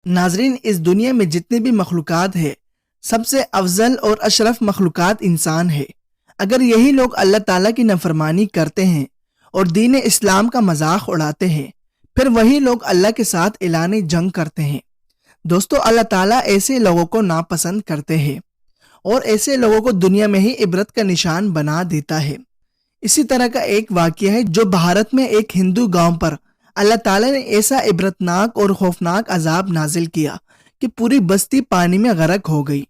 ناظرین، اس دنیا میں جتنے بھی مخلوقات ہیں سب سے افضل اور اشرف مخلوقات انسان ہے۔ اگر یہی لوگ اللہ تعالیٰ کی نافرمانی کرتے ہیں اور دین اسلام کا مذاق اڑاتے ہیں، پھر وہی لوگ اللہ کے ساتھ اعلان جنگ کرتے ہیں۔ دوستو، اللہ تعالیٰ ایسے لوگوں کو ناپسند کرتے ہیں اور ایسے لوگوں کو دنیا میں ہی عبرت کا نشان بنا دیتا ہے۔ اسی طرح کا ایک واقعہ ہے جو بھارت میں ایک ہندو گاؤں پر اللہ تعالیٰ نے ایسا عبرتناک اور خوفناک عذاب نازل کیا کہ پوری بستی پانی میں غرق ہو گئی۔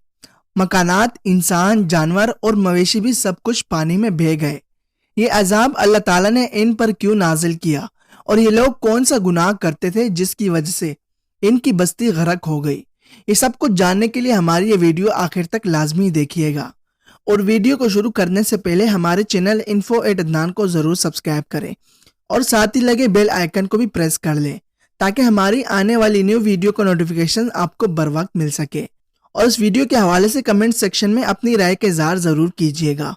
مکانات، انسان، جانور اور مویشی بھی سب کچھ پانی میں بہہ گئے۔ یہ عذاب اللہ تعالیٰ نے ان پر کیوں نازل کیا اور یہ لوگ کون سا گناہ کرتے تھے جس کی وجہ سے ان کی بستی غرق ہو گئی؟ یہ سب کچھ جاننے کے لیے ہماری یہ ویڈیو آخر تک لازمی دیکھیے گا، اور ویڈیو کو شروع کرنے سے پہلے ہمارے چینل info@adnan کو ضرور سبسکرائب کریں اور ساتھ ہی لگے بیل آئیکن کو بھی پریس کر لیں تاکہ ہماری آنے والی نیو ویڈیو کا نوٹیفیکیشن آپ کو بر وقت مل سکے، اور اس ویڈیو کے حوالے سے کمنٹ سیکشن میں اپنی رائے کا اظہار ضرور کیجیے گا۔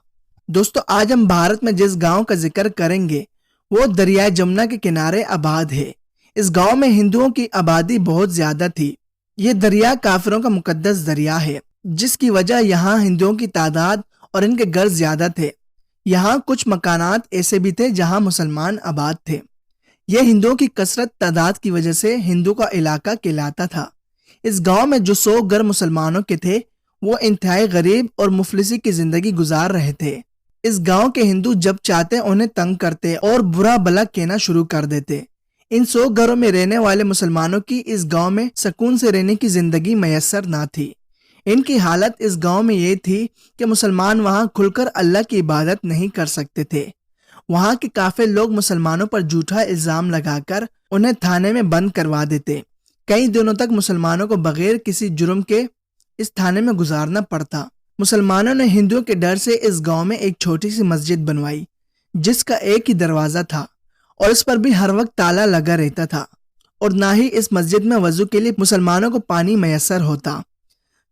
دوستو، آج ہم بھارت میں جس گاؤں کا ذکر کریں گے وہ دریائے جمنا کے کنارے آباد ہے۔ اس گاؤں میں ہندوؤں کی آبادی بہت زیادہ تھی۔ یہ دریا کافروں کا مقدس دریا ہے، جس کی وجہ یہاں ہندوؤں کی تعداد اور ان کے گھر زیادہ تھے۔ یہاں کچھ مکانات ایسے بھی تھے جہاں مسلمان آباد تھے۔ یہ ہندوؤں کی کثرت تعداد کی وجہ سے ہندو کا علاقہ کہلاتا تھا۔ اس گاؤں میں جو 100 گھر مسلمانوں کے تھے وہ انتہائی غریب اور مفلسی کی زندگی گزار رہے تھے۔ اس گاؤں کے ہندو جب چاہتے انہیں تنگ کرتے اور برا بھلا کہنا شروع کر دیتے۔ ان 100 گھروں میں رہنے والے مسلمانوں کی اس گاؤں میں سکون سے رہنے کی زندگی میسر نہ تھی۔ ان کی حالت اس گاؤں میں یہ تھی کہ مسلمان وہاں کھل کر اللہ کی عبادت نہیں کر سکتے تھے۔ وہاں کے کافر لوگ مسلمانوں پر جھوٹا الزام لگا کر انہیں تھانے میں بند کروا دیتے۔ کئی دنوں تک مسلمانوں کو بغیر کسی جرم کے اس تھانے میں گزارنا پڑتا۔ مسلمانوں نے ہندوؤں کے ڈر سے اس گاؤں میں ایک چھوٹی سی مسجد بنوائی جس کا ایک ہی دروازہ تھا، اور اس پر بھی ہر وقت تالا لگا رہتا تھا، اور نہ ہی اس مسجد میں وضو کے لیے مسلمانوں کو پانی میسر ہوتا۔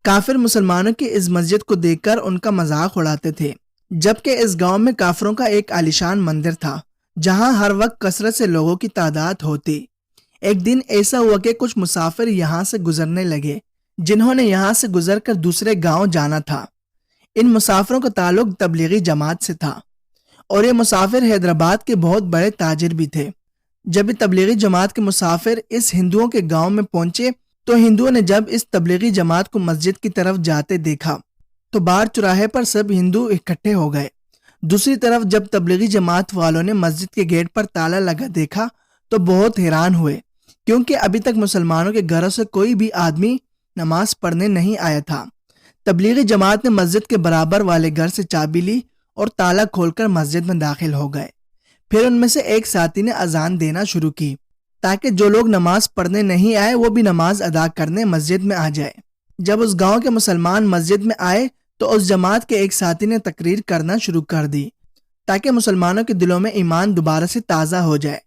کافر مسلمانوں کی اس مسجد کو دیکھ کر ان کا مذاق اڑاتے تھے، جبکہ اس گاؤں میں کافروں کا ایک عالیشان مندر تھا جہاں ہر وقت کثرت سے لوگوں کی تعداد ہوتی۔ ایک دن ایسا ہوا کہ کچھ مسافر یہاں سے گزرنے لگے جنہوں نے یہاں سے گزر کر دوسرے گاؤں جانا تھا۔ ان مسافروں کا تعلق تبلیغی جماعت سے تھا، اور یہ مسافر حیدرآباد کے بہت بڑے تاجر بھی تھے۔ جب یہ تبلیغی جماعت کے مسافر اس ہندوؤں کے گاؤں میں پہنچے تو ہندوؤں نے جب اس تبلیغی جماعت کو مسجد کی طرف جاتے دیکھا تو باہر چوراہے پر سب ہندو اکٹھے ہو گئے۔ دوسری طرف جب تبلیغی جماعت والوں نے مسجد کے گیٹ پر تالا لگا دیکھا تو بہت حیران ہوئے، کیونکہ ابھی تک مسلمانوں کے گھروں سے کوئی بھی آدمی نماز پڑھنے نہیں آیا تھا۔ تبلیغی جماعت نے مسجد کے برابر والے گھر سے چابی لی اور تالا کھول کر مسجد میں داخل ہو گئے۔ پھر ان میں سے ایک ساتھی نے اذان دینا شروع کی تاکہ جو لوگ نماز پڑھنے نہیں آئے وہ بھی نماز ادا کرنے مسجد میں آ جائے۔ جب اس گاؤں کے مسلمان مسجد میں آئے تو اس جماعت کے ایک ساتھی نے تقریر کرنا شروع کر دی تاکہ مسلمانوں کے دلوں میں ایمان دوبارہ سے تازہ ہو جائے۔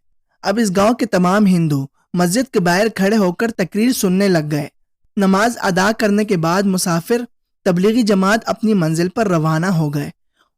اب اس گاؤں کے تمام ہندو مسجد کے باہر کھڑے ہو کر تقریر سننے لگ گئے۔ نماز ادا کرنے کے بعد مسافر تبلیغی جماعت اپنی منزل پر روانہ ہو گئے۔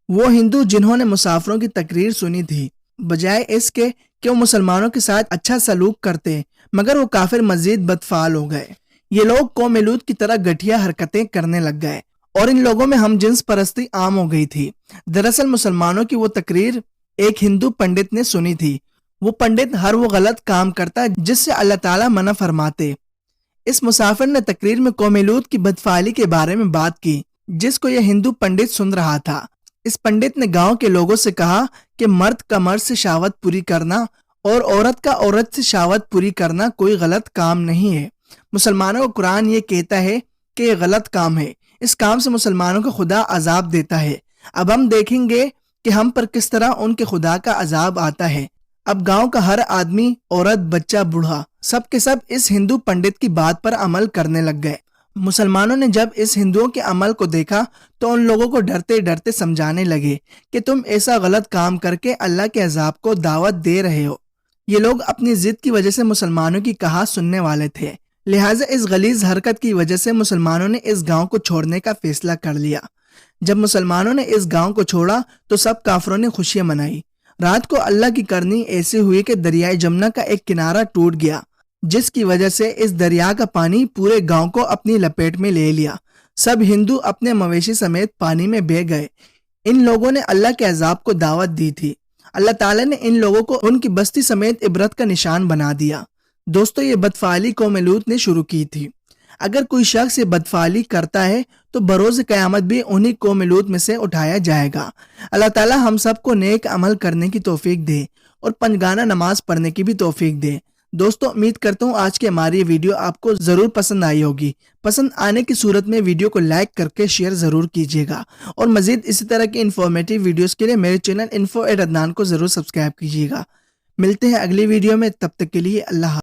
وہ ہندو جنہوں نے مسافروں کی تقریر سنی تھی، بجائے اس کے کہ وہ مسلمانوں کے ساتھ اچھا سلوک کرتے، مگر وہ کافر مزید بدفعال ہو گئے۔ یہ لوگ قوم لوط کی طرح گھٹیا حرکتیں کرنے لگ گئے، اور ان لوگوں میں ہم جنس پرستی عام ہو گئی تھی۔ دراصل مسلمانوں کی وہ تقریر ایک ہندو پنڈت نے سنی تھی۔ وہ پنڈت ہر وہ غلط کام کرتا جس سے اللہ تعالیٰ منع فرماتے۔ اس مسافر نے تقریر میں قوم لوط کی بدفعالی کے بارے میں بات کی جس کو یہ ہندو پنڈت سن رہا تھا۔ اس پنڈت نے گاؤں کے لوگوں سے کہا کہ مرد کا مرد سے شہوت پوری کرنا اور عورت کا عورت سے شہوت پوری کرنا کوئی غلط کام نہیں ہے۔ مسلمانوں کو قرآن یہ کہتا ہے کہ یہ غلط کام ہے، اس کام سے مسلمانوں کو خدا عذاب دیتا ہے۔ اب ہم دیکھیں گے کہ ہم پر کس طرح ان کے خدا کا عذاب آتا ہے۔ اب گاؤں کا ہر آدمی، عورت، بچہ، بوڑھا، سب کے سب اس ہندو پنڈت کی بات پر عمل کرنے لگ گئے۔ مسلمانوں نے جب اس ہندوؤں کے عمل کو دیکھا تو ان لوگوں کو ڈرتے ڈرتے سمجھانے لگے کہ تم ایسا غلط کام کر کے اللہ کے عذاب کو دعوت دے رہے ہو۔ یہ لوگ اپنی ضد کی وجہ سے مسلمانوں کی کہا سننے والے تھے، لہٰذا اس غلیظ حرکت کی وجہ سے مسلمانوں نے اس گاؤں کو چھوڑنے کا فیصلہ کر لیا۔ جب مسلمانوں نے اس گاؤں کو چھوڑا تو سب کافروں نے خوشیاں منائی۔ رات کو اللہ کی کرنی ایسی ہوئی کہ دریائے جمنا کا ایک کنارہ ٹوٹ گیا جس کی وجہ سے اس دریا کا پانی پورے گاؤں کو اپنی لپیٹ میں لے لیا۔ سب ہندو اپنے مویشی سمیت پانی میں بہہ گئے۔ ان لوگوں نے اللہ کے عذاب کو دعوت دی تھی۔ اللہ تعالیٰ نے ان لوگوں کو ان کی بستی سمیت عبرت کا نشان بنا دیا۔ دوستو، یہ بدفعالی قوم لوط نے شروع کی تھی۔ اگر کوئی شخص یہ بدفعالی کرتا ہے تو بروز قیامت بھی انہی قوم لوط میں سے اٹھایا جائے گا۔ اللہ تعالیٰ ہم سب کو نیک عمل کرنے کی توفیق دے اور پنجگانہ نماز پڑھنے کی بھی توفیق دے۔ دوستو، امید کرتا ہوں آج کی ہماری یہ ویڈیو آپ کو ضرور پسند آئی ہوگی۔ پسند آنے کی صورت میں ویڈیو کو لائک کر کے شیئر ضرور کیجیے گا، اور مزید اسی طرح کی انفارمیٹیو ویڈیوز کے لیے میرے چینل info@adnan کو ضرور سبسکرائب کیجیے گا۔ ملتے ہیں اگلی ویڈیو میں، تب تک کے لیے اللہ حافظ۔